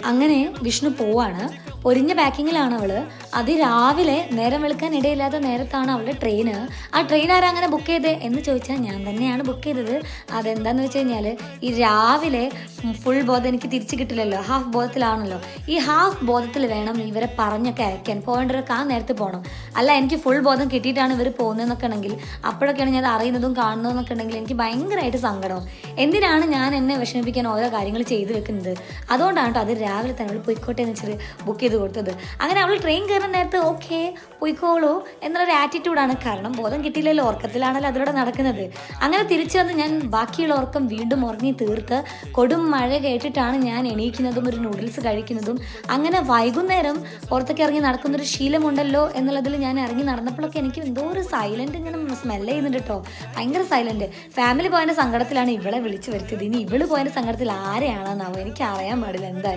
അങ്ങനെ വിഷ്ണു പോവാണ്. പൊരിഞ്ഞ പാക്കിങ്ങിലാണ് അവള്. അതിരാവിലെ നേരം വെളുക്കാൻ ഇടയില്ലാത്ത നേരത്താണ് അവളുടെ ട്രെയിന്. ആ ട്രെയിൻ ആരാ അങ്ങനെ ബുക്ക് ചെയ്തേ എന്ന് ചോദിച്ചാൽ ഞാൻ തന്നെയാണ് ബുക്ക് ചെയ്തത്. അതെന്താന്ന് വെച്ച് കഴിഞ്ഞാൽ ഈ രാവിലെ ഫുൾ ബോധം എനിക്ക് തിരിച്ചു കിട്ടില്ലല്ലോ, ഹാഫ് ബോധത്തിലാണല്ലോ. ഈ ഹാഫ് ബോധത്തിൽ വേണം ഇവരെ പറഞ്ഞൊക്കെ അയക്കാൻ. പോകേണ്ടവരൊക്കെ ആ നേരത്ത് പോകണം. അല്ല എനിക്ക് ഫുൾ ബോധം കിട്ടിയിട്ടാണ് ഇവർ പോകുന്നതെന്നൊക്കെ ഉണ്ടെങ്കിൽ, അപ്പോഴൊക്കെയാണ് ഞാൻ അറിയുന്നതും കാണുന്നതെന്നൊക്കെ ഉണ്ടെങ്കിൽ എനിക്ക് ഭയങ്കരമായിട്ട് സങ്കടം. എന്തിനാണ് ഞാൻ എന്നെ വിഷമിപ്പിക്കാൻ ഓരോ കാര്യങ്ങൾ ചെയ്തു വെക്കുന്നത്? അതുകൊണ്ടാണ് കേട്ടോ അത് രാവിലെ തന്നെ അവൾ പോയിക്കോട്ടെ എന്ന് വെച്ചിട്ട് ബുക്ക് ചെയ്ത് കൊടുത്തത്. അങ്ങനെ അവൾ ട്രെയിൻ കയറുന്ന നേരത്ത് ഓക്കെ പോയിക്കോളൂ എന്നുള്ളൊരു ആറ്റിറ്റ്യൂഡാണ്. കാരണം ബോധം കിട്ടിയില്ലല്ലോ, ഉറക്കത്തിലാണല്ലോ അതിലൂടെ നടക്കുന്നത്. അങ്ങനെ തിരിച്ചു വന്ന് ഞാൻ ബാക്കിയുള്ള ഉറക്കം വീണ്ടും ഉറങ്ങി തീർത്ത് കൊടും മഴ കേട്ടിട്ടാണ് ഞാൻ എണീക്കുന്നതും ഒരു നൂഡിൽസ് കഴിക്കുന്നതും. അങ്ങനെ വൈകുന്നേരം പുറത്തേക്ക് ഇറങ്ങി നടക്കുന്നൊരു ശീലമുണ്ടല്ലോ എന്നുള്ളതിൽ ഞാൻ ഇറങ്ങി നടന്നപ്പോഴൊക്കെ എനിക്ക് എന്തോ ഒരു സൈലൻറ്റ് ഇങ്ങനെ സ്മെല്ല് ചെയ്യുന്നുണ്ട് കേട്ടോ, ഭയങ്കര സൈലൻറ്റ്. ഫാമിലി പോയതിൻ്റെ സങ്കടത്തിലാണ് ഇവളെ വിളിച്ചു വരുത്തിയത്. ഇനി ഇവള് പോയതിൻ്റെ സങ്കടത്തിൽ ആരെയാണെന്നാവോ എനിക്ക് അറിയാൻ പാടില്ല എന്തായാലും.